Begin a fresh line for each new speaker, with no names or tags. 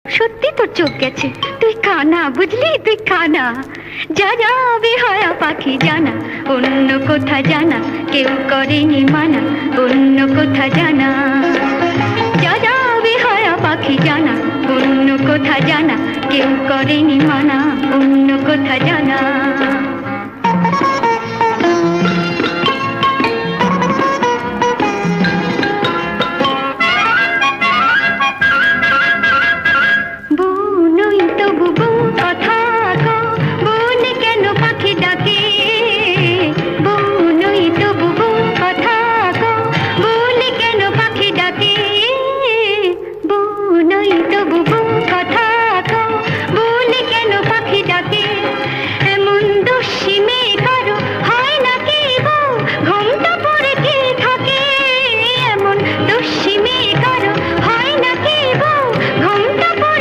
সত্যি তোর চোখ গেছে, তুই খানা, বুঝলি, তুই খানা। যা যাবে হয় পাখি জানা, অন্য কোথা জানা কেউ করেনি মানা, অন্য কোথা জানা। যা যাবে হয় পাখি জানা, অন্য কোথা জানা কেউ করেনি মানা, অন্য কোথা জানা।